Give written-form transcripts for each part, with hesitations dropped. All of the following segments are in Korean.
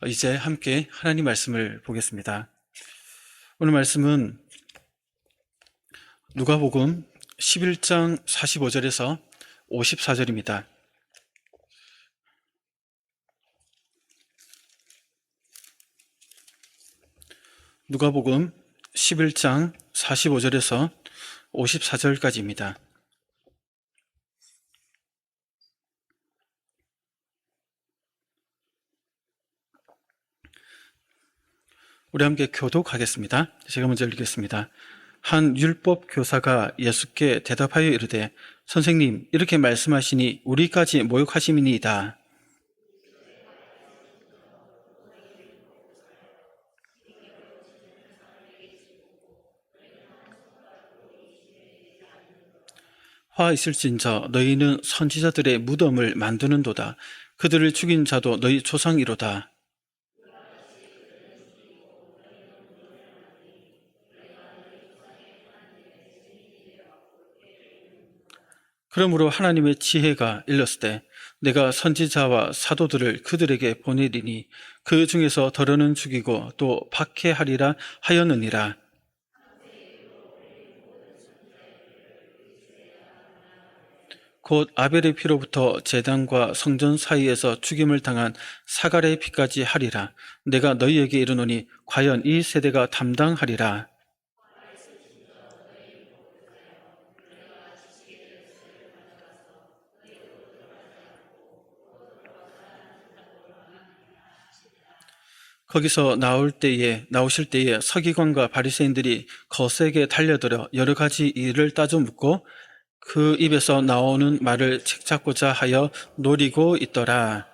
이제 함께 하나님 말씀을 보겠습니다. 오늘 말씀은 누가복음 11장 45절에서 54절입니다. 누가복음 11장 45절에서 54절까지입니다. 우리 함께 교독하겠습니다. 제가 먼저 읽겠습니다. 한 율법 교사가 예수께 대답하여 이르되 선생님, 이렇게 말씀하시니 우리까지 모욕하심이니이다. 화 있을진저 너희는 선지자들의 무덤을 만드는도다. 그들을 죽인 자도 너희 조상이로다. 그러므로 하나님의 지혜가 일렀을 내가 선지자와 사도들을 그들에게 보내리니 그 중에서 더러는 죽이고 또 박해하리라 하였느니라. 곧 아벨의 피로부터 제단과 성전 사이에서 죽임을 당한 사갈의 피까지 하리라. 내가 너희에게 이르노니 과연 이 세대가 담당하리라. 거기서 나오실 때에 서기관과 바리새인들이 거세게 달려들어 여러 가지 일을 따져 묻고 그 입에서 나오는 말을 책잡고자 하여 노리고 있더라.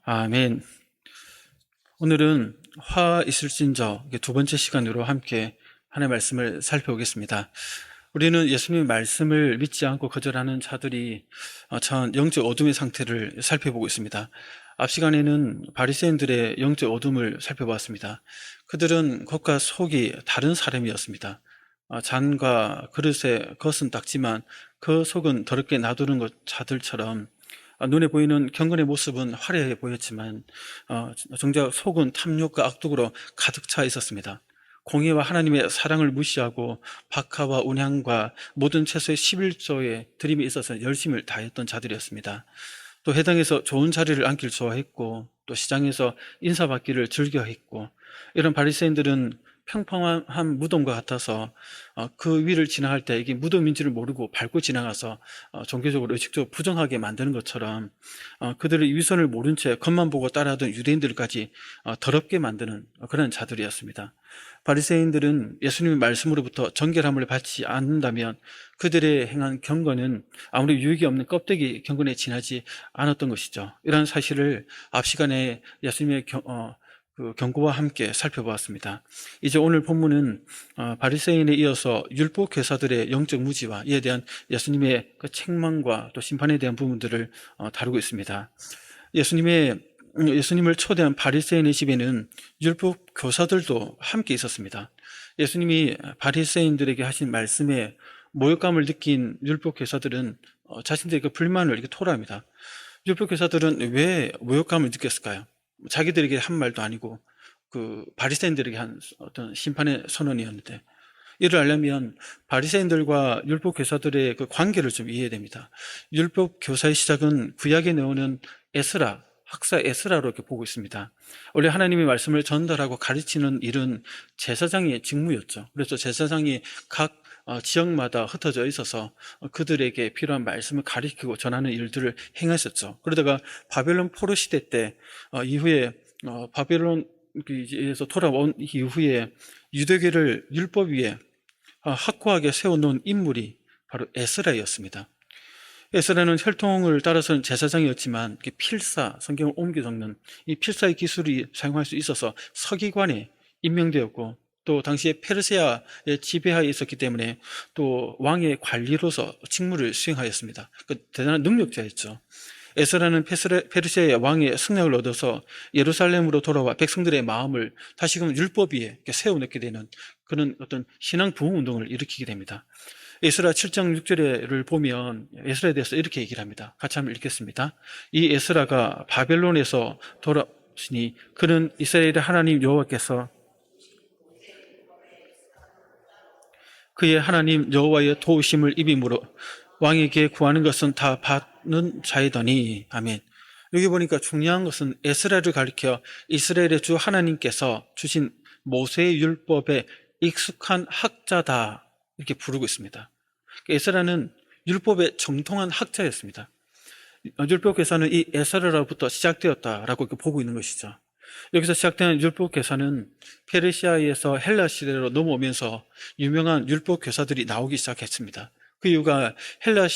아멘. 오늘은 화 있을진저 두 번째 시간으로 함께 하나님의 말씀을 살펴보겠습니다. 우리는 예수님의 말씀을 믿지 않고 거절하는 자들이 처한 영적 어둠의 상태를 살펴보고 있습니다. 앞 시간에는 바리새인들의 영적 어둠을 살펴보았습니다. 그들은 겉과 속이 다른 사람이었습니다. 잔과 그릇에 겉은 닦지만 그 속은 더럽게 놔두는 자들처럼 눈에 보이는 경건의 모습은 화려해 보였지만 정작 속은 탐욕과 악독으로 가득 차 있었습니다. 공의와 하나님의 사랑을 무시하고 박하와 운향과 모든 채소의 11조의 드림에 있어서 열심을 다했던 자들이었습니다. 또 해당에서 좋은 자리를 앉길 좋아했고 또 시장에서 인사받기를 즐겨했고 이런 바리새인들은 평평한 무덤과 같아서 그 위를 지나갈 때 이게 무덤인지를 모르고 밟고 지나가서 종교적으로 의식적으로 부정하게 만드는 것처럼 그들의 위선을 모른 채 겉만 보고 따라하던 유대인들까지 더럽게 만드는 그런 자들이었습니다. 바리새인들은 예수님의 말씀으로부터 정결함을 받지 않는다면 그들의 행한 경건은 아무리 유익이 없는 껍데기 경건에 지나지 않았던 것이죠. 이런 사실을 앞 시간에 예수님의 경고와 함께 살펴보았습니다. 이제 오늘 본문은 바리새인에 이어서 율법 교사들의 영적 무지와 이에 대한 예수님의 그 책망과 또 심판에 대한 부분들을 다루고 있습니다. 예수님을 초대한 바리새인의 집에는 율법 교사들도 함께 있었습니다. 예수님이 바리새인들에게 하신 말씀에 모욕감을 느낀 율법 교사들은 자신들의 그 불만을 이렇게 토로합니다. 율법 교사들은 왜 모욕감을 느꼈을까요? 자기들에게 한 말도 아니고 그 바리새인들에게 한 어떤 심판의 선언이었는데, 이를 알려면 바리새인들과 율법 교사들의 그 관계를 좀 이해해야 됩니다. 율법 교사의 시작은 구약에 나오는 에스라, 학사 에스라로 이렇게 보고 있습니다. 원래 하나님의 말씀을 전달하고 가르치는 일은 제사장의 직무였죠. 그래서 제사장이 각 지역마다 흩어져 있어서 그들에게 필요한 말씀을 가르치고 전하는 일들을 행했었죠. 그러다가 바벨론 포로 시대 때 이후에 바벨론에서 돌아온 이후에 유대교를 율법 위에 확고하게 세워놓은 인물이 바로 에스라였습니다. 에스라는 혈통을 따라서는 제사장이었지만 필사, 성경을 옮겨 적는 이 필사의 기술이 사용할 수 있어서 서기관에 임명되었고, 또 당시에 페르시아의 지배하에 있었기 때문에 또 왕의 관리로서 직무를 수행하였습니다. 대단한 능력자였죠. 에스라는 페르시아의 왕의 승낙을 얻어서 예루살렘으로 돌아와 백성들의 마음을 다시금 율법 위에 세워놓게 되는 그런 어떤 신앙 부흥 운동을 일으키게 됩니다. 에스라 7장 6절을 보면 에스라에 대해서 이렇게 얘기를 합니다. 같이 한번 읽겠습니다. 이 에스라가 바벨론에서 되었으니 그는 이스라엘의 하나님 여호와께서 그의 하나님 여호와의 도우심을 입임으로 왕에게 구하는 것은 다 받는 자이더니. 아멘. 여기 보니까 중요한 것은 에스라를 가리켜 이스라엘의 주 하나님께서 주신 모세의 율법에 익숙한 학자다 이렇게 부르고 있습니다. 에스라는 율법에 정통한 학자였습니다. 율법 계산은 이 에스라로부터 시작되었다라고 보고 있는 것이죠. 여기서 시작된 율법 계산은 페르시아에서 헬라 시대로 넘어오면서 유명한 율법 교사들이 나오기 시작했습니다. 그 이유가 헬라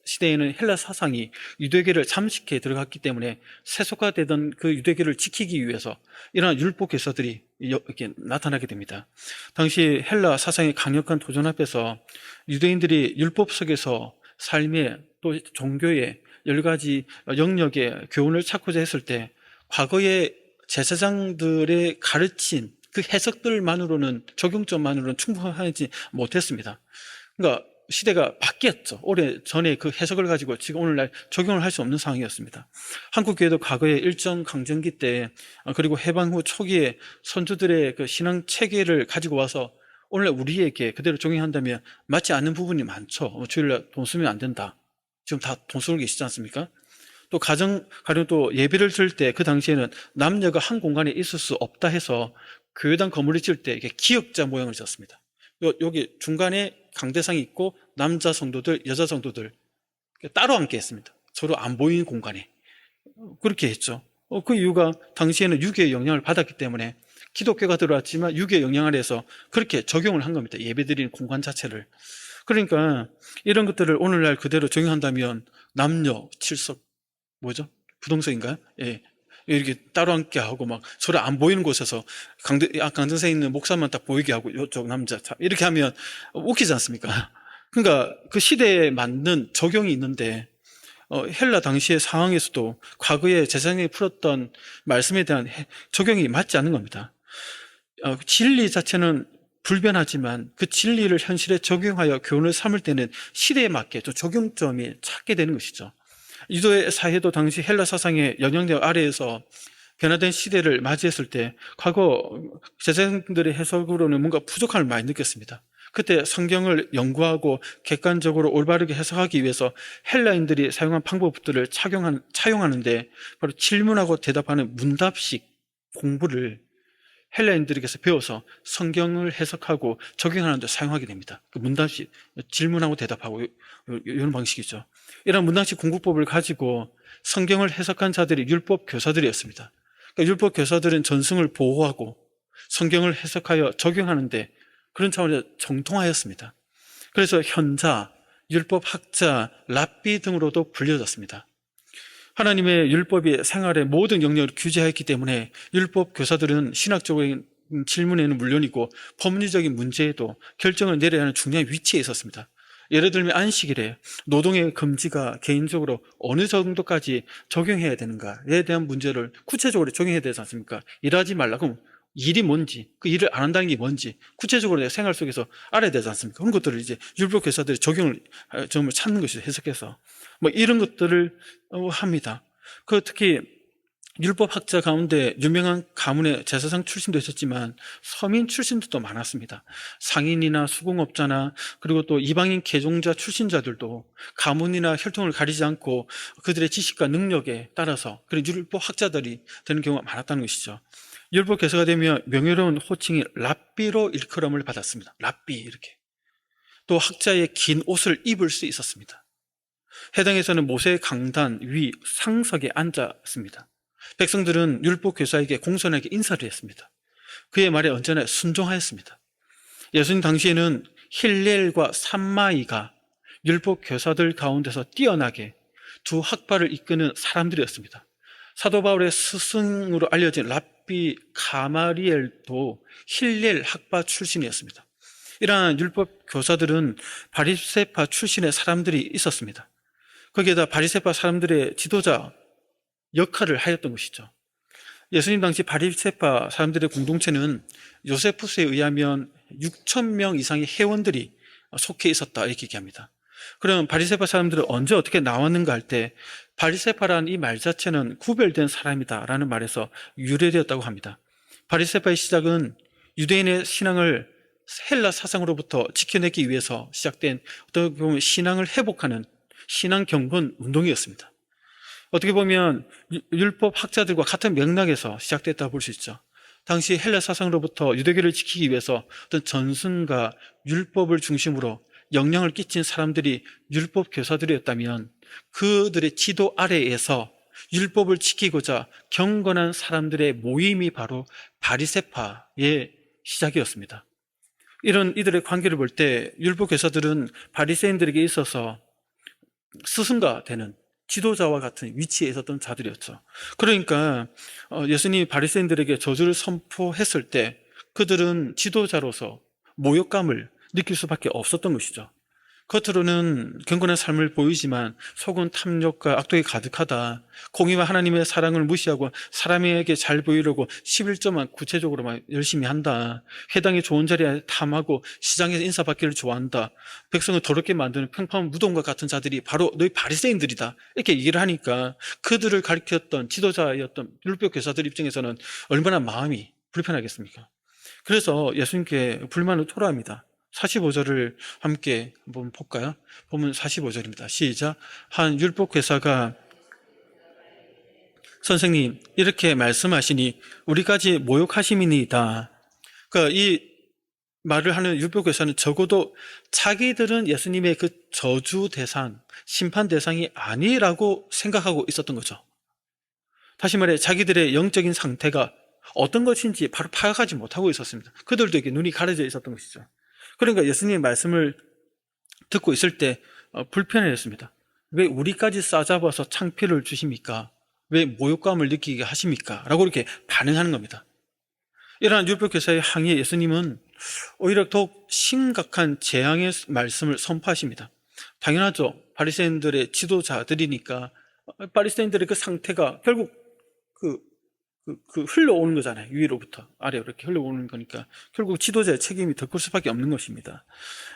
시대에는 헬라 사상이 유대계를 잠식해 들어갔기 때문에 세속화되던 그 유대계를 지키기 위해서 이러한 율법 교사들이 이렇게 나타나게 됩니다. 당시 헬라 사상의 강력한 도전 앞에서 유대인들이 율법 속에서 삶에 또 종교의 여러 가지 영역의 교훈을 찾고자 했을 때 과거의 제사장들의 가르친 그 해석들만으로는 적용점만으로는 충분하지 못했습니다. 그러니까 시대가 바뀌었죠. 오래 전에 그 해석을 가지고 지금 오늘날 적용을 할 수 없는 상황이었습니다. 한국 교회도 과거에 일정 강점기 때 그리고 해방 후 초기에 선조들의 그 신앙 체계를 가지고 와서 오늘날 우리에게 그대로 적용한다면 맞지 않는 부분이 많죠. 주일날 돈 쓰면 안 된다. 지금 다 돈 쓰고 계시지 않습니까? 또 가령 또 예배를 드릴 때 그 당시에는 남녀가 한 공간에 있을 수 없다 해서 교회당 건물을 지을 때 이게 기역자 모양을 지었습니다. 여기 중간에 강대상이 있고 남자 성도들, 여자 성도들 따로 앉게 했습니다. 서로 안 보이는 공간에. 그렇게 했죠. 그 이유가 당시에는 유교의 영향을 받았기 때문에 기독교가 들어왔지만 유교의 영향 아래에서 그렇게 적용을 한 겁니다. 예배드리는 공간 자체를. 그러니까 이런 것들을 오늘날 그대로 적용한다면 남녀 칠석 뭐죠? 부동석인가요? 예. 이렇게 따로 앉게 하고 막 서로 안 보이는 곳에서 강등사에 있는 목사만 딱 보이게 하고 이쪽 남자 이렇게 하면 웃기지 않습니까? 그러니까 그 시대에 맞는 적용이 있는데 헬라 당시의 상황에서도 과거에 제사장이 풀었던 말씀에 대한 적용이 맞지 않는 겁니다. 진리 자체는 불변하지만 그 진리를 현실에 적용하여 교훈을 삼을 때는 시대에 맞게 좀 적용점이 찾게 되는 것이죠. 유대 사회도 당시 헬라 사상의 영향력 아래에서 변화된 시대를 맞이했을 때 과거 제자들의 해석으로는 뭔가 부족함을 많이 느꼈습니다. 그때 성경을 연구하고 객관적으로 올바르게 해석하기 위해서 헬라인들이 사용한 방법들을 차용하는데 바로 질문하고 대답하는 문답식 공부를 헬라인들에게서 배워서 성경을 해석하고 적용하는 데 사용하게 됩니다. 그 문답식, 질문하고 대답하고 이런 방식이죠. 이런 문답식 공부법을 가지고 성경을 해석한 자들이 율법 교사들이었습니다. 그러니까 율법 교사들은 전승을 보호하고 성경을 해석하여 적용하는데 그런 차원에서 정통하였습니다. 그래서 현자, 율법 학자, 랍비 등으로도 불려졌습니다. 하나님의 율법이 생활의 모든 영역을 규제했기 때문에 율법 교사들은 신학적인 질문에는 물론이고 법리적인 문제에도 결정을 내려야 하는 중요한 위치에 있었습니다. 예를 들면 안식일에 노동의 금지가 개인적으로 어느 정도까지 적용해야 되는가에 대한 문제를 구체적으로 적용해야 되지 않습니까? 일하지 말라. 그럼 일이 뭔지, 그 일을 안 한다는 게 뭔지 구체적으로 내 생활 속에서 알아야 되지 않습니까? 그런 것들을 이제 율법 교사들이 적용을 정말 찾는 것이죠. 해석해서 뭐 이런 것들을 합니다. 그 특히 율법 학자 가운데 유명한 가문의 제사장 출신도 있었지만 서민 출신들도 많았습니다. 상인이나 수공업자나 그리고 또 이방인 개종자 출신자들도 가문이나 혈통을 가리지 않고 그들의 지식과 능력에 따라서 그런 율법 학자들이 되는 경우가 많았다는 것이죠. 율법 교사가 되면 명예로운 호칭이 랍비로 일컬음을 받았습니다. 랍비 이렇게. 또 학자의 긴 옷을 입을 수 있었습니다. 해당에서는 모세의 강단 위 상석에 앉았습니다. 백성들은 율법 교사에게 공손하게 인사를 했습니다. 그의 말에 언제나 순종하였습니다. 예수님 당시에는 힐렐과 삼마이가 율법 교사들 가운데서 뛰어나게 두 학파를 이끄는 사람들이었습니다. 사도 바울의 스승으로 알려진 랍비 가마리엘도 힐렐 학파 출신이었습니다. 이러한 율법 교사들은 바리새파 출신의 사람들이 있었습니다. 거기에다 바리새파 사람들의 지도자 역할을 하였던 것이죠. 예수님 당시 바리새파 사람들의 공동체는 요세푸스에 의하면 6,000명 이상의 회원들이 속해 있었다 이렇게 얘기합니다. 그럼 바리새파 사람들은 언제 어떻게 나왔는가 할 때 바리새파라는 이 말 자체는 구별된 사람이다라는 말에서 유래되었다고 합니다. 바리새파의 시작은 유대인의 신앙을 헬라 사상으로부터 지켜내기 위해서 시작된 어떻게 보면 신앙을 회복하는 신앙 경건 운동이었습니다. 어떻게 보면 율법 학자들과 같은 맥락에서 시작됐다고 볼 수 있죠. 당시 헬라 사상으로부터 유대교를 지키기 위해서 어떤 전승과 율법을 중심으로 영향을 끼친 사람들이 율법 교사들이었다면 그들의 지도 아래에서 율법을 지키고자 경건한 사람들의 모임이 바로 바리새파의 시작이었습니다. 이런 이들의 관계를 볼 때 율법 교사들은 바리새인들에게 있어서 스승과 되는 지도자와 같은 위치에 있었던 자들이었죠. 그러니까 예수님이 바리새인들에게 저주를 선포했을 때 그들은 지도자로서 모욕감을 느낄 수밖에 없었던 것이죠. 겉으로는 경건한 삶을 보이지만 속은 탐욕과 악독이 가득하다. 공의와 하나님의 사랑을 무시하고 사람에게 잘 보이려고 11조만 구체적으로만 열심히 한다. 회당의 좋은 자리에 탐하고 시장에서 인사받기를 좋아한다. 백성을 더럽게 만드는 평범한 무덤과 같은 자들이 바로 너희 바리새인들이다. 이렇게 얘기를 하니까 그들을 가리켰던 지도자였던 율법 교사들 입장에서는 얼마나 마음이 불편하겠습니까? 그래서 예수님께 불만을 토로합니다. 45절을 함께 한번 볼까요? 보면 45절입니다. 시작. 한 율법교사가 선생님 이렇게 말씀하시니 우리까지 모욕하심이니이다. 그러니까 이 말을 하는 율법교사는 적어도 자기들은 예수님의 그 저주 대상, 심판 대상이 아니라고 생각하고 있었던 거죠. 다시 말해 자기들의 영적인 상태가 어떤 것인지 바로 파악하지 못하고 있었습니다. 그들도 이렇게 눈이 가려져 있었던 것이죠. 그러니까 예수님의 말씀을 듣고 있을 때 불편해했습니다. 왜 우리까지 싸잡아서 창피를 주십니까? 왜 모욕감을 느끼게 하십니까? 라고 이렇게 반응하는 겁니다. 이러한 율법교사의 항의에 예수님은 오히려 더욱 심각한 재앙의 말씀을 선포하십니다. 당연하죠. 바리새인들의 지도자들이니까 바리새인들의 그 상태가 결국 흘러오는 거잖아요. 위로부터 아래로 이렇게 흘러오는 거니까 결국 지도자의 책임이 더 클 수밖에 없는 것입니다.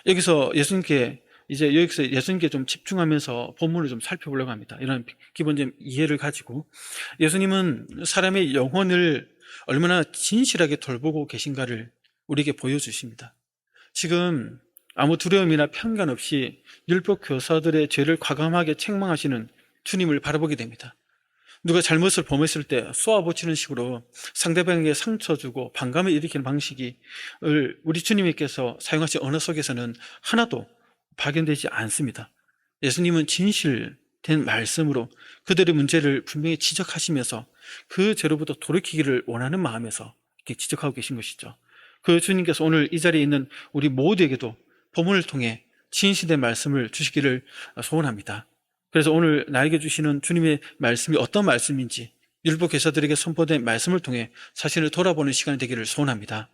여기서 예수님께 좀 집중하면서 본문을 좀 살펴보려고 합니다. 이런 기본적인 이해를 가지고 예수님은 사람의 영혼을 얼마나 진실하게 돌보고 계신가를 우리에게 보여주십니다. 지금 아무 두려움이나 편견 없이 율법 교사들의 죄를 과감하게 책망하시는 주님을 바라보게 됩니다. 누가 잘못을 범했을 때 쏘아붙이는 식으로 상대방에게 상처 주고 반감을 일으키는 방식을 우리 주님께서 사용하신 언어 속에서는 하나도 발견되지 않습니다. 예수님은 진실된 말씀으로 그들의 문제를 분명히 지적하시면서 그 죄로부터 돌이키기를 원하는 마음에서 이렇게 지적하고 계신 것이죠. 그 주님께서 오늘 이 자리에 있는 우리 모두에게도 본문을 통해 진실된 말씀을 주시기를 소원합니다. 그래서 오늘 나에게 주시는 주님의 말씀이 어떤 말씀인지 율법 교사들에게 선포된 말씀을 통해 자신을 돌아보는 시간이 되기를 소원합니다.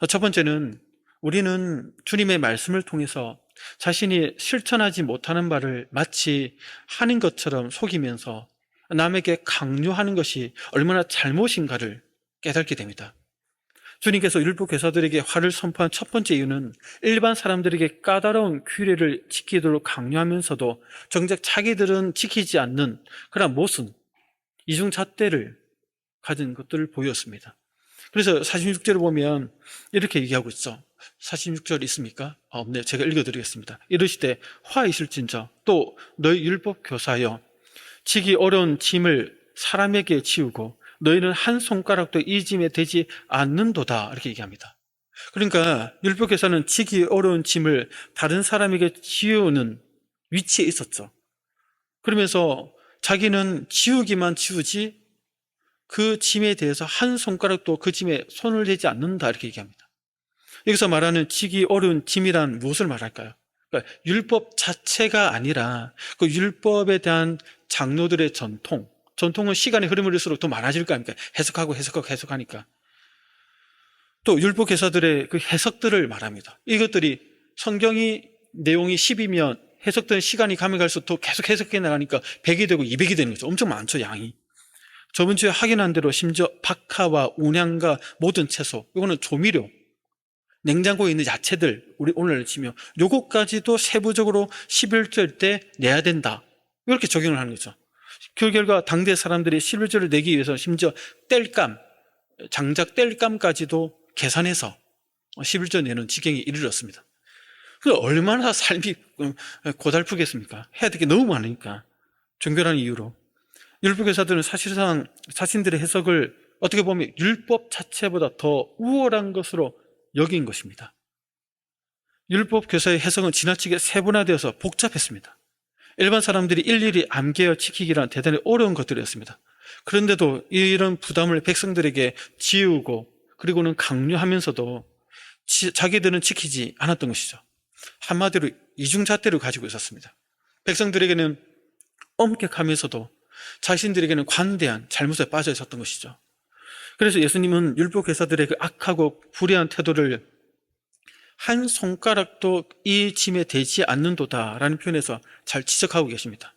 첫 번째는 우리는 주님의 말씀을 통해서 자신이 실천하지 못하는 바를 마치 하는 것처럼 속이면서 남에게 강요하는 것이 얼마나 잘못인가를 깨닫게 됩니다. 주님께서 율법 교사들에게 화를 선포한 첫 번째 이유는 일반 사람들에게 까다로운 규례를 지키도록 강요하면서도 정작 자기들은 지키지 않는 그런 모순, 이중잣대를 가진 것들을 보였습니다. 그래서 46절을 보면 이렇게 얘기하고 있죠. 46절 있습니까? 없네요. 제가 읽어드리겠습니다. 이르시되 화 있을진저 또 너희 율법 교사여 지기 어려운 짐을 사람에게 지우고 너희는 한 손가락도 이 짐에 되지 않는도다 이렇게 얘기합니다. 그러니까 율법교사는 지기 어려운 짐을 다른 사람에게 지우는 위치에 있었죠. 그러면서 자기는 지우기만 지우지 그 짐에 대해서 한 손가락도 그 짐에 손을 대지 않는다 이렇게 얘기합니다. 여기서 말하는 지기 어려운 짐이란 무엇을 말할까요? 그러니까 율법 자체가 아니라 그 율법에 대한 장로들의 전통은 시간의 흐름을 일수록 더 많아질 거 아닙니까? 해석하니까. 또 율법 교사들의 그 해석들을 말합니다. 이것들이 성경이 내용이 10이면 해석되는 시간이 가면 갈수록 더 계속 해석해 나가니까 100이 되고 200이 되는 거죠. 엄청 많죠, 양이. 저번 주에 확인한 대로 심지어 박하와 운향과 모든 채소, 이거는 조미료, 냉장고에 있는 야채들, 우리 오늘 치면 요것까지도 세부적으로 11절 때 내야 된다. 이렇게 적용을 하는 거죠. 그 결과 당대 사람들이 11절을 내기 위해서 심지어 땔감, 장작 땔감까지도 계산해서 11절 내는 지경에 이르렀습니다. 그 얼마나 삶이 고달프겠습니까? 해야 될 게 너무 많으니까. 종교라는 이유로. 율법교사들은 사실상 자신들의 해석을 어떻게 보면 율법 자체보다 더 우월한 것으로 여긴 것입니다. 율법교사의 해석은 지나치게 세분화되어서 복잡했습니다. 일반 사람들이 일일이 암기하여 지키기란 대단히 어려운 것들이었습니다. 그런데도 이런 부담을 백성들에게 지우고 그리고는 강요하면서도 자기들은 지키지 않았던 것이죠. 한마디로 이중잣대를 가지고 있었습니다. 백성들에게는 엄격하면서도 자신들에게는 관대한 잘못에 빠져 있었던 것이죠. 그래서 예수님은 율법교사들의 그 악하고 불의한 태도를 한 손가락도 이 짐에 대지 않는도다라는 표현에서 잘 지적하고 계십니다.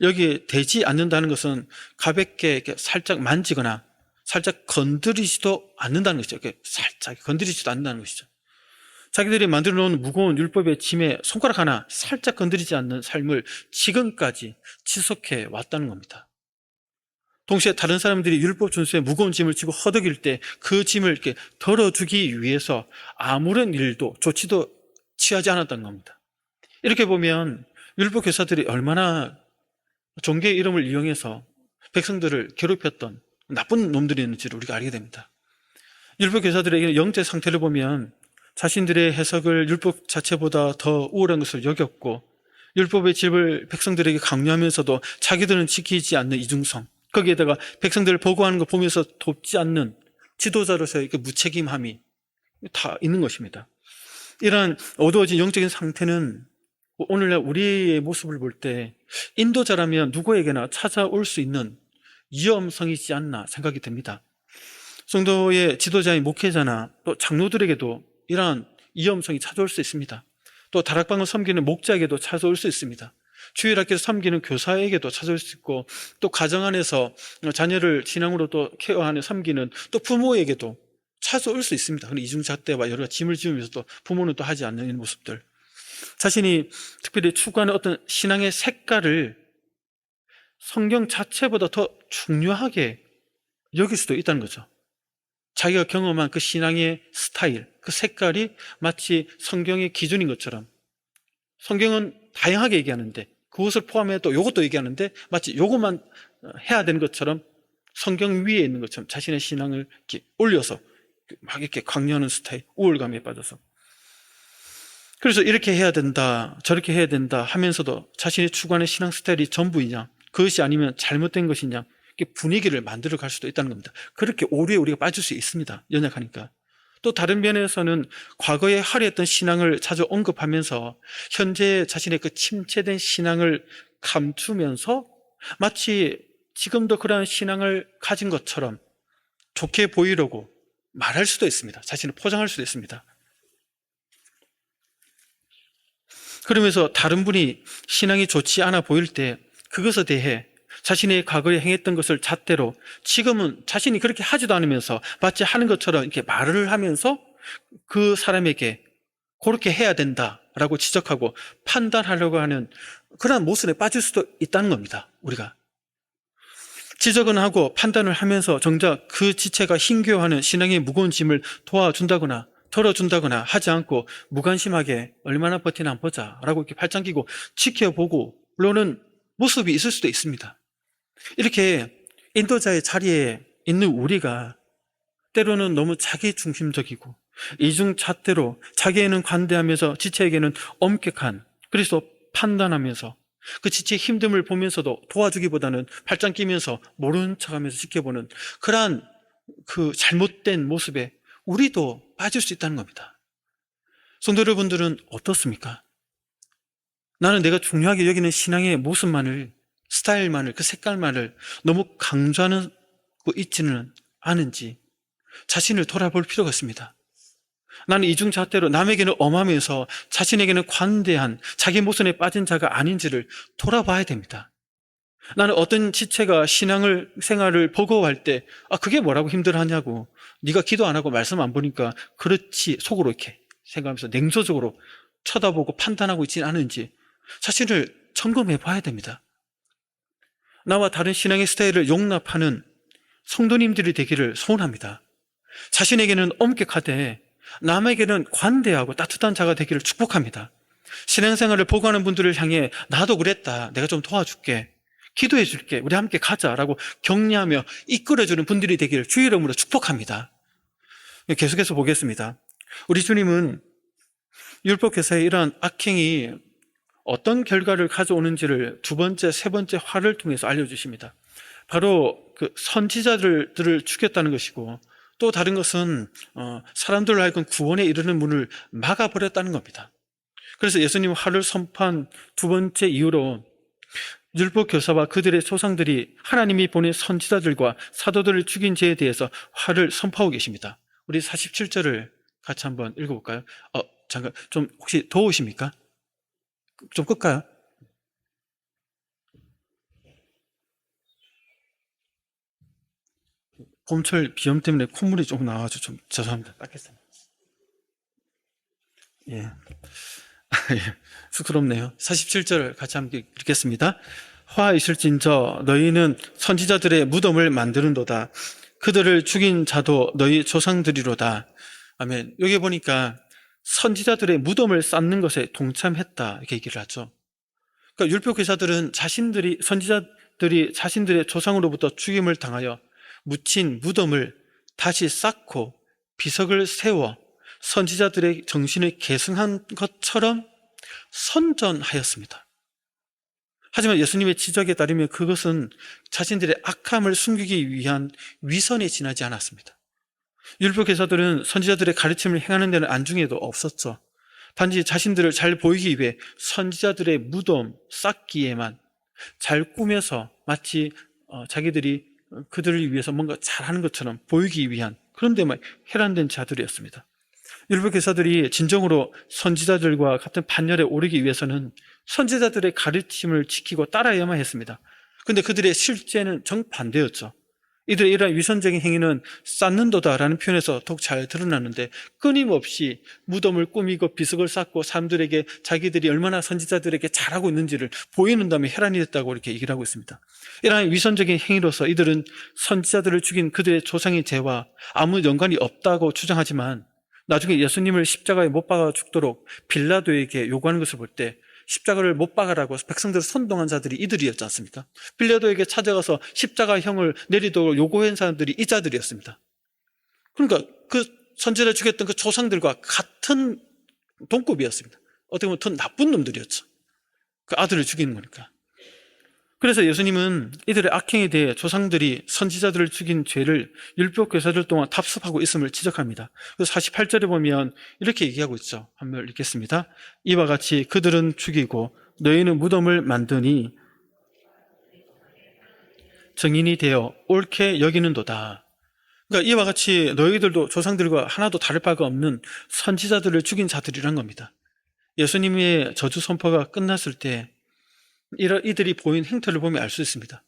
여기에 대지 않는다는 것은 가볍게 이렇게 살짝 만지거나 살짝 건드리지도 않는다는 것이죠. 이렇게 살짝 건드리지도 않는다는 것이죠. 자기들이 만들어 놓은 무거운 율법의 짐에 손가락 하나 살짝 건드리지 않는 삶을 지금까지 지속해 왔다는 겁니다. 동시에 다른 사람들이 율법 준수에 무거운 짐을 지고 허덕일 때 그 짐을 이렇게 덜어주기 위해서 아무런 일도 조치도 취하지 않았다는 겁니다. 이렇게 보면 율법 교사들이 얼마나 종교의 이름을 이용해서 백성들을 괴롭혔던 나쁜 놈들이었는지를 우리가 알게 됩니다. 율법 교사들의 영적 상태를 보면 자신들의 해석을 율법 자체보다 더 우월한 것을 여겼고 율법의 질을 백성들에게 강요하면서도 자기들은 지키지 않는 이중성, 거기에다가 백성들을 보고하는 거 보면서 돕지 않는 지도자로서의 그 무책임함이 다 있는 것입니다. 이러한 어두워진 영적인 상태는 오늘날 우리의 모습을 볼 때 인도자라면 누구에게나 찾아올 수 있는 위험성이지 않나 생각이 듭니다. 성도의 지도자인 목회자나 또 장로들에게도 이러한 위험성이 찾아올 수 있습니다. 또 다락방을 섬기는 목자에게도 찾아올 수 있습니다. 주일학교에서 섬기는 교사에게도 찾아올 수 있고 또 가정 안에서 자녀를 신앙으로 또 케어하는 섬기는 또 부모에게도 찾아올 수 있습니다. 그런데 이중잣대와 여러 가지 짐을 지우면서 또 부모는 또 하지 않는 모습들, 자신이 특별히 추구하는 어떤 신앙의 색깔을 성경 자체보다 더 중요하게 여길 수도 있다는 거죠. 자기가 경험한 그 신앙의 스타일, 그 색깔이 마치 성경의 기준인 것처럼, 성경은 다양하게 얘기하는데 그것을 포함해 또 이것도 얘기하는데 마치 이것만 해야 되는 것처럼 성경 위에 있는 것처럼 자신의 신앙을 이렇게 올려서 막 이렇게 강요하는 스타일, 우월감에 빠져서. 그래서 이렇게 해야 된다, 저렇게 해야 된다 하면서도 자신이 추구하는 신앙 스타일이 전부이냐, 그것이 아니면 잘못된 것이냐, 이렇게 분위기를 만들어 갈 수도 있다는 겁니다. 그렇게 오류에 우리가 빠질 수 있습니다. 연약하니까. 또 다른 면에서는 과거에 화려했던 신앙을 자주 언급하면서 현재 자신의 그 침체된 신앙을 감추면서 마치 지금도 그러한 신앙을 가진 것처럼 좋게 보이려고 말할 수도 있습니다. 자신을 포장할 수도 있습니다. 그러면서 다른 분이 신앙이 좋지 않아 보일 때 그것에 대해 자신의 과거에 행했던 것을 잣대로 지금은 자신이 그렇게 하지도 않으면서 마치 하는 것처럼 이렇게 말을 하면서 그 사람에게 그렇게 해야 된다라고 지적하고 판단하려고 하는 그런 모습에 빠질 수도 있다는 겁니다. 우리가 지적은 하고 판단을 하면서 정작 그 지체가 힘겨워하는 신앙의 무거운 짐을 도와준다거나 덜어준다거나 하지 않고 무관심하게 얼마나 버티나 한번 보자라고 이렇게 팔짱 끼고 지켜보고 물론은 모습이 있을 수도 있습니다. 이렇게 인도자의 자리에 있는 우리가 때로는 너무 자기 중심적이고 이중잣대로 자기에는 관대하면서 지체에게는 엄격한, 그래서 판단하면서 그 지체의 힘듦을 보면서도 도와주기보다는 팔짱 끼면서 모르는 척하면서 지켜보는 그러한 그 잘못된 모습에 우리도 빠질 수 있다는 겁니다. 성도 여러분들은 어떻습니까? 나는 내가 중요하게 여기는 신앙의 모습만을, 스타일만을, 그 색깔만을 너무 강조하는 거 있지는 않은지 자신을 돌아볼 필요가 있습니다. 나는 이중잣대로 남에게는 엄하면서 자신에게는 관대한 자기 모습에 빠진 자가 아닌지를 돌아봐야 됩니다. 나는 어떤 지체가 생활을 버거워할 때 그게 뭐라고 힘들어하냐고, 네가 기도 안 하고 말씀 안 보니까 그렇지, 속으로 이렇게 생각하면서 냉소적으로 쳐다보고 판단하고 있지는 않은지 자신을 점검해 봐야 됩니다. 나와 다른 신앙의 스타일을 용납하는 성도님들이 되기를 소원합니다. 자신에게는 엄격하되 남에게는 관대하고 따뜻한 자가 되기를 축복합니다. 신앙생활을 보고하는 분들을 향해 나도 그랬다, 내가 좀 도와줄게, 기도해 줄게, 우리 함께 가자라고 격려하며 이끌어주는 분들이 되기를 주의 이름으로 축복합니다. 계속해서 보겠습니다. 우리 주님은 율법교사의 이러한 악행이 어떤 결과를 가져오는지를 두 번째, 세 번째 화를 통해서 알려주십니다. 바로 그 선지자들을 죽였다는 것이고, 또 다른 것은 사람들로 하여금 구원에 이르는 문을 막아버렸다는 겁니다. 그래서 예수님은 화를 선포한 두 번째 이유로 율법교사와 그들의 조상들이 하나님이 보낸 선지자들과 사도들을 죽인 죄에 대해서 화를 선포하고 계십니다. 우리 47절을 같이 한번 읽어볼까요? 잠깐, 좀 혹시 더우십니까? 좀 끌까요? 봄철 비염 때문에 콧물이 조금 나와가지고 좀 죄송합니다. 닦겠습니다. 예. 쑥스럽네요. 47절 같이 함께 읽겠습니다. 화 있을진저 너희는 선지자들의 무덤을 만드는도다. 그들을 죽인 자도 너희 조상들이로다. 아멘. 여기 보니까 선지자들의 무덤을 쌓는 것에 동참했다 이렇게 얘기를 하죠. 그러니까 율법교사들은 선지자들이 자신들의 조상으로부터 죽임을 당하여 묻힌 무덤을 다시 쌓고 비석을 세워 선지자들의 정신을 계승한 것처럼 선전하였습니다. 하지만 예수님의 지적에 따르면 그것은 자신들의 악함을 숨기기 위한 위선에 지나지 않았습니다. 율법교사들은 선지자들의 가르침을 행하는 데는 안중에도 없었죠. 단지 자신들을 잘 보이기 위해 선지자들의 무덤 쌓기에만 잘 꾸며서 마치 자기들이 그들을 위해서 뭔가 잘하는 것처럼 보이기 위한 그런 데만 해란된 자들이었습니다. 율법교사들이 진정으로 선지자들과 같은 판결에 오르기 위해서는 선지자들의 가르침을 지키고 따라야만 했습니다. 그런데 그들의 실제는 정반대였죠. 이들의 이러한 위선적인 행위는 쌓는도다라는 표현에서 더욱 잘 드러나는데, 끊임없이 무덤을 꾸미고 비석을 쌓고 사람들에게 자기들이 얼마나 선지자들에게 잘하고 있는지를 보이는 다음에 혈안이 됐다고 이렇게 얘기를 하고 있습니다. 이러한 위선적인 행위로서 이들은 선지자들을 죽인 그들의 조상의 죄와 아무 연관이 없다고 주장하지만, 나중에 예수님을 십자가에 못 박아 죽도록 빌라도에게 요구하는 것을 볼 때 십자가를 못 박아라고 백성들을 선동한 자들이 이들이었지 않습니까? 빌라도에게 찾아가서 십자가형을 내리도록 요구한 사람들이 이 자들이었습니다. 그러니까 그 선지자를 죽였던 그 조상들과 같은 동급이었습니다. 어떻게 보면 더 나쁜 놈들이었죠. 그 아들을 죽이는 거니까. 그래서 예수님은 이들의 악행에 대해 조상들이 선지자들을 죽인 죄를 율법교사들 동안 답습하고 있음을 지적합니다. 그래서 48절에 보면 이렇게 얘기하고 있죠. 한번 읽겠습니다. 이와 같이 그들은 죽이고 너희는 무덤을 만드니 증인이 되어 옳게 여기는도다. 그러니까 이와 같이 너희들도 조상들과 하나도 다를 바가 없는 선지자들을 죽인 자들이란 겁니다. 예수님의 저주 선포가 끝났을 때 이들이 보인 행태를 보면 알 수 있습니다.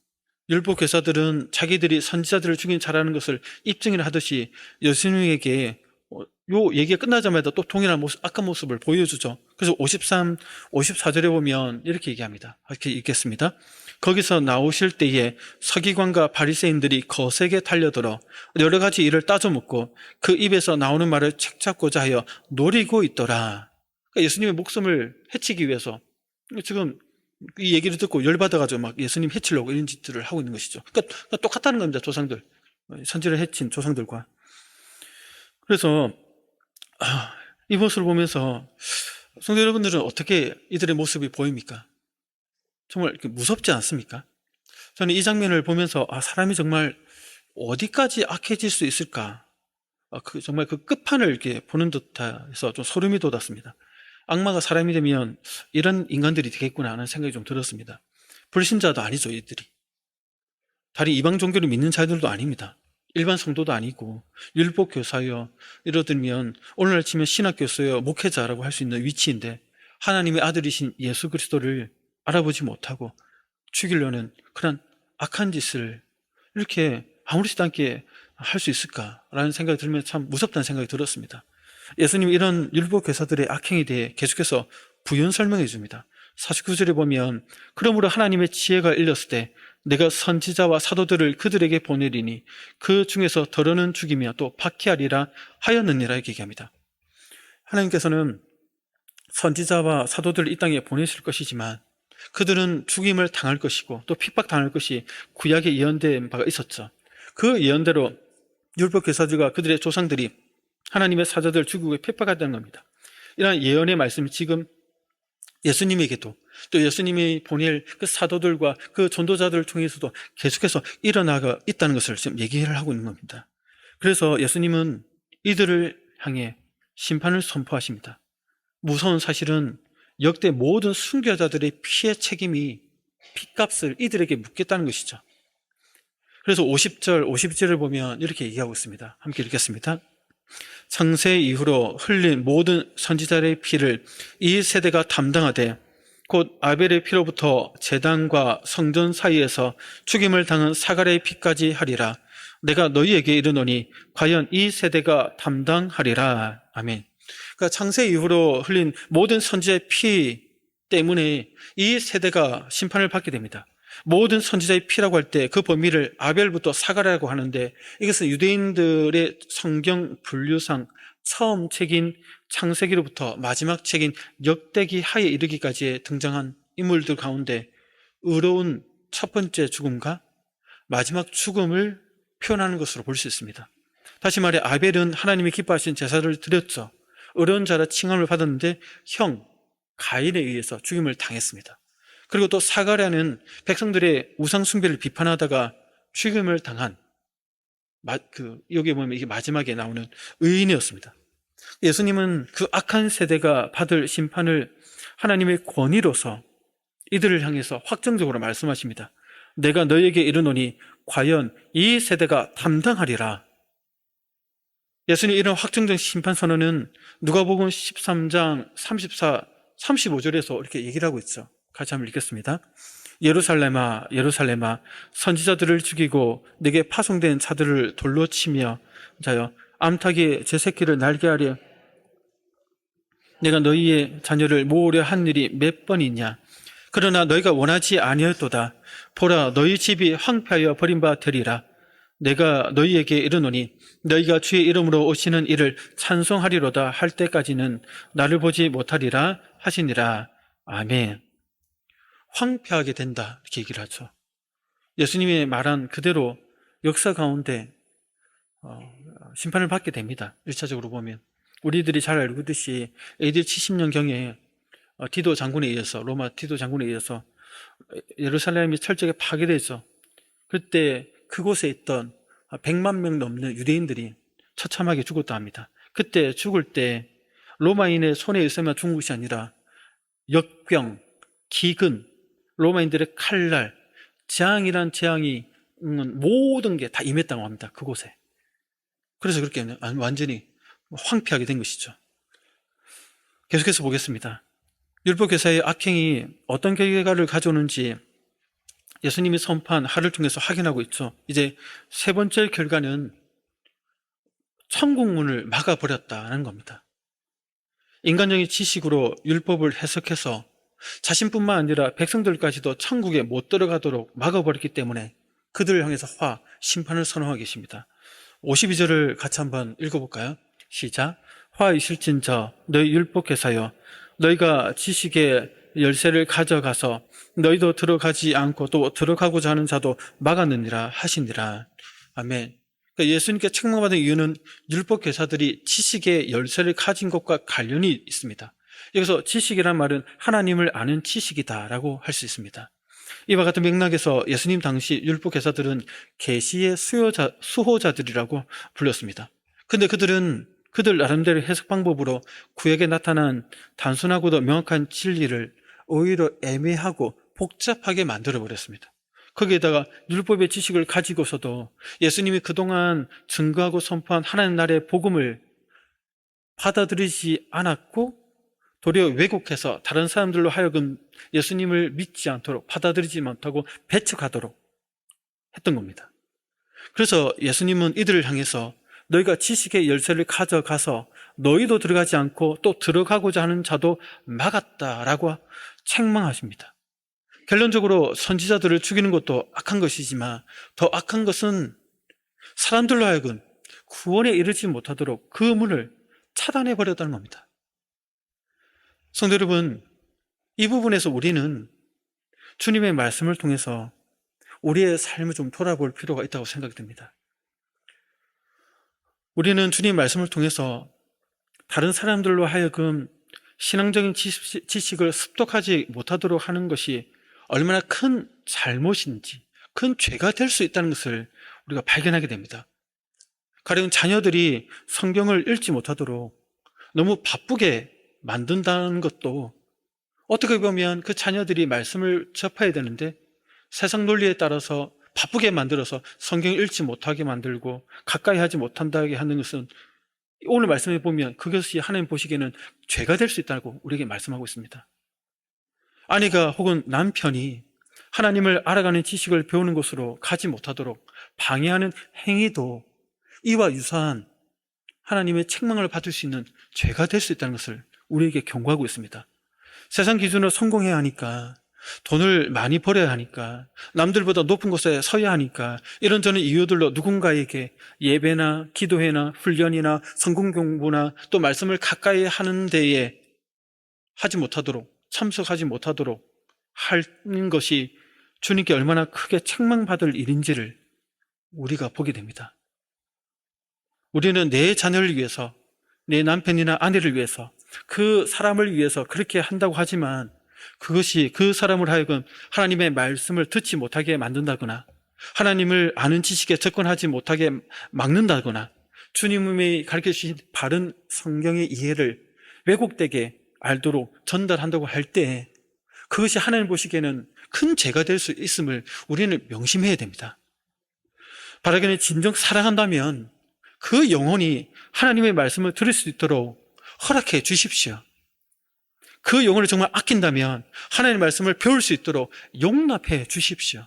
율법교사들은 자기들이 선지자들을 죽인 자라는 것을 입증을 하듯이 예수님에게 요 얘기가 끝나자마자 또 동일한 모습, 악한 모습을 보여주죠. 그래서 53, 54절에 보면 이렇게 얘기합니다. 이렇게 읽겠습니다. 거기서 나오실 때에 서기관과 바리새인들이 거세게 달려들어 여러 가지 일을 따져 묻고 그 입에서 나오는 말을 책잡고자 하여 노리고 있더라. 그러니까 예수님의 목숨을 해치기 위해서 지금 이 얘기를 듣고 열받아가지고 막 예수님 해치려고 이런 짓들을 하고 있는 것이죠. 그러니까 똑같다는 겁니다. 조상들, 선지를 해친 조상들과. 그래서 이 모습을 보면서 성도 여러분들은 어떻게 이들의 모습이 보입니까? 정말 무섭지 않습니까? 저는 이 장면을 보면서 사람이 정말 어디까지 악해질 수 있을까? 정말 그 끝판을 이렇게 보는 듯해서 좀 소름이 돋았습니다. 악마가 사람이 되면 이런 인간들이 되겠구나 하는 생각이 좀 들었습니다. 불신자도 아니죠, 이들이. 다른 이방 종교를 믿는 자들도 아닙니다. 일반 성도도 아니고 율법 교사여, 예를 들면 오늘날 치면 신학 교수여, 목회자라고 할 수 있는 위치인데 하나님의 아들이신 예수 그리스도를 알아보지 못하고 죽이려는 그런 악한 짓을 이렇게 아무렇지도 않게 할 수 있을까라는 생각이 들면서 참 무섭다는 생각이 들었습니다. 예수님이 이런 율법교사들의 악행에 대해 계속해서 부연 설명해 줍니다. 49절에 보면 그러므로 하나님의 지혜가 일렀을 때 내가 선지자와 사도들을 그들에게 보내리니 그 중에서 더러는 죽이며 또 박해하리라 하였느니라 이렇게 얘기합니다. 하나님께서는 선지자와 사도들을 이 땅에 보내실 것이지만 그들은 죽임을 당할 것이고 또 핍박당할 것이 구약에 예언된 바가 있었죠. 그 예언대로 율법교사들과 그들의 조상들이 하나님의 사자들을 죽이고 핍박하다는 겁니다. 이러한 예언의 말씀이 지금 예수님에게도 또 예수님이 보낼 그 사도들과 그 전도자들을 통해서도 계속해서 일어나가 있다는 것을 지금 얘기를 하고 있는 겁니다. 그래서 예수님은 이들을 향해 심판을 선포하십니다. 무서운 사실은 역대 모든 순교자들의 피의 책임이 핏값을 이들에게 묻겠다는 것이죠. 그래서 50절, 52절을 보면 이렇게 얘기하고 있습니다. 함께 읽겠습니다. 창세 이후로 흘린 모든 선지자의 피를 이 세대가 담당하되 곧 아벨의 피로부터 제단과 성전 사이에서 죽임을 당한 사갈의 피까지 하리라. 내가 너희에게 이르노니 과연 이 세대가 담당하리라. 아멘. 그러니까 창세 이후로 흘린 모든 선지자의 피 때문에 이 세대가 심판을 받게 됩니다. 모든 선지자의 피라고 할 때 그 범위를 아벨부터 사갈이라고 하는데 이것은 유대인들의 성경 분류상 처음 책인 창세기로부터 마지막 책인 역대기 하에 이르기까지에 등장한 인물들 가운데 의로운 첫 번째 죽음과 마지막 죽음을 표현하는 것으로 볼 수 있습니다. 다시 말해 아벨은 하나님이 기뻐하신 제사를 드렸죠. 의로운 자라 칭함을 받았는데 형 가인에 의해서 죽임을 당했습니다. 그리고 또 사가랴는 백성들의 우상 숭배를 비판하다가 죽임을 당한 여기 보면 이게 마지막에 나오는 의인이었습니다. 예수님은 그 악한 세대가 받을 심판을 하나님의 권위로서 이들을 향해서 확정적으로 말씀하십니다. 내가 너희에게 이르노니 과연 이 세대가 담당하리라. 예수님 이런 확정적 심판 선언은 누가복음 13장 34, 35절에서 이렇게 얘기를 하고 있죠. 같이 한번 읽겠습니다. 예루살렘아 예루살렘아 선지자들을 죽이고 내게 파송된 자들을 돌로 치며 자여 암탉이 제 새끼를 날게 하려 내가 너희의 자녀를 모으려 한 일이 몇 번이냐. 그러나 너희가 원하지 아니었도다. 보라 너희 집이 황폐하여 버린 바 되리라. 내가 너희에게 이르노니 너희가 주의 이름으로 오시는 이를 찬송하리로다 할 때까지는 나를 보지 못하리라 하시니라. 아멘. 황폐하게 된다 이렇게 얘기를 하죠. 예수님이 말한 그대로 역사 가운데 심판을 받게 됩니다. 1차적으로 보면 우리들이 잘 알고 있듯이 AD 70년경에 디도 장군에 의해서 로마 디도 장군에 의해서 예루살렘이 철저하게 파괴되죠. 그때 그곳에 있던 100만 명 넘는 유대인들이 처참하게 죽었다 합니다. 그때 죽을 때 로마인의 손에 있으면 죽은 것이 아니라 역병, 기근, 로마인들의 칼날, 재앙이란 재앙이 모든 게 다 임했다고 합니다. 그곳에. 그래서 그렇게 완전히 황폐하게 된 것이죠. 계속해서 보겠습니다. 율법교사의 악행이 어떤 결과를 가져오는지 예수님이 선포한 하를 통해서 확인하고 있죠. 이제 세 번째 결과는 천국문을 막아버렸다는 겁니다. 인간적인 지식으로 율법을 해석해서 자신뿐만 아니라 백성들까지도 천국에 못 들어가도록 막아버렸기 때문에 그들을 향해서 심판을 선언하고 계십니다. 52절을 같이 한번 읽어볼까요? 시작. 화 있을진저 너희 율법교사여 너희가 지식의 열쇠를 가져가서 너희도 들어가지 않고 또 들어가고자 하는 자도 막았느니라 하시니라. 아멘. 그러니까 예수님께 책망받은 이유는 율법교사들이 지식의 열쇠를 가진 것과 관련이 있습니다. 여기서 지식이란 말은 하나님을 아는 지식이다라고 할 수 있습니다. 이와 같은 맥락에서 예수님 당시 율법교사들은 계시의 수호자들이라고 불렸습니다. 근데 그들 나름대로 해석 방법으로 구약에 나타난 단순하고도 명확한 진리를 오히려 애매하고 복잡하게 만들어버렸습니다. 거기에다가 율법의 지식을 가지고서도 예수님이 그동안 증거하고 선포한 하나님 나라의 복음을 받아들이지 않았고 도리어 왜곡해서 다른 사람들로 하여금 예수님을 믿지 않도록 받아들이지 못하고 배척하도록 했던 겁니다. 그래서 예수님은 이들을 향해서 너희가 지식의 열쇠를 가져가서 너희도 들어가지 않고 또 들어가고자 하는 자도 막았다라고 책망하십니다. 결론적으로 선지자들을 죽이는 것도 악한 것이지만 더 악한 것은 사람들로 하여금 구원에 이르지 못하도록 그 문을 차단해 버렸다는 겁니다. 성도 여러분, 이 부분에서 우리는 주님의 말씀을 통해서 우리의 삶을 좀 돌아볼 필요가 있다고 생각이 듭니다. 우리는 주님의 말씀을 통해서 다른 사람들로 하여금 신앙적인 지식을 습득하지 못하도록 하는 것이 얼마나 큰 잘못인지, 큰 죄가 될 수 있다는 것을 우리가 발견하게 됩니다. 가령 자녀들이 성경을 읽지 못하도록 너무 바쁘게 만든다는 것도 어떻게 보면 그 자녀들이 말씀을 접해야 되는데 세상 논리에 따라서 바쁘게 만들어서 성경을 읽지 못하게 만들고 가까이 하지 못한다게 하는 것은 오늘 말씀해 보면 그것이 하나님 보시기에는 죄가 될 수 있다고 우리에게 말씀하고 있습니다. 아내가 혹은 남편이 하나님을 알아가는 지식을 배우는 곳으로 가지 못하도록 방해하는 행위도 이와 유사한 하나님의 책망을 받을 수 있는 죄가 될 수 있다는 것을 우리에게 경고하고 있습니다. 세상 기준으로 성공해야 하니까, 돈을 많이 벌어야 하니까, 남들보다 높은 곳에 서야 하니까 이런저런 이유들로 누군가에게 예배나 기도회나 훈련이나 성경 공부나 또 말씀을 가까이 하는 데에 하지 못하도록, 참석하지 못하도록 하는 것이 주님께 얼마나 크게 책망받을 일인지를 우리가 보게 됩니다. 우리는 내 자녀를 위해서, 내 남편이나 아내를 위해서, 그 사람을 위해서 그렇게 한다고 하지만 그것이 그 사람을 하여금 하나님의 말씀을 듣지 못하게 만든다거나 하나님을 아는 지식에 접근하지 못하게 막는다거나 주님이 가르쳐주신 바른 성경의 이해를 왜곡되게 알도록 전달한다고 할 때 그것이 하나님 보시기에는 큰 죄가 될 수 있음을 우리는 명심해야 됩니다. 바라기는 진정 사랑한다면 그 영혼이 하나님의 말씀을 들을 수 있도록 허락해 주십시오. 그 영혼을 정말 아낀다면 하나님의 말씀을 배울 수 있도록 용납해 주십시오.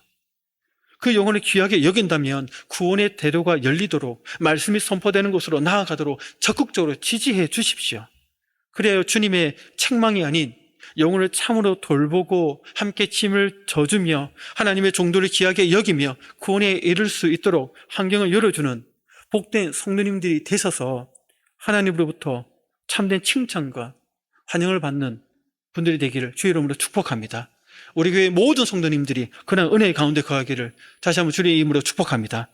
그 영혼을 귀하게 여긴다면 구원의 대로가 열리도록 말씀이 선포되는 곳으로 나아가도록 적극적으로 지지해 주십시오. 그래야 주님의 책망이 아닌 영혼을 참으로 돌보고 함께 짐을 져주며 하나님의 종도를 귀하게 여기며 구원에 이를 수 있도록 환경을 열어주는 복된 성도님들이 되셔서 하나님으로부터 참된 칭찬과 환영을 받는 분들이 되기를 주의 이름으로 축복합니다. 우리 교회 모든 성도님들이 그런 은혜의 가운데 거하기를 다시 한번 주의 이름으로 축복합니다.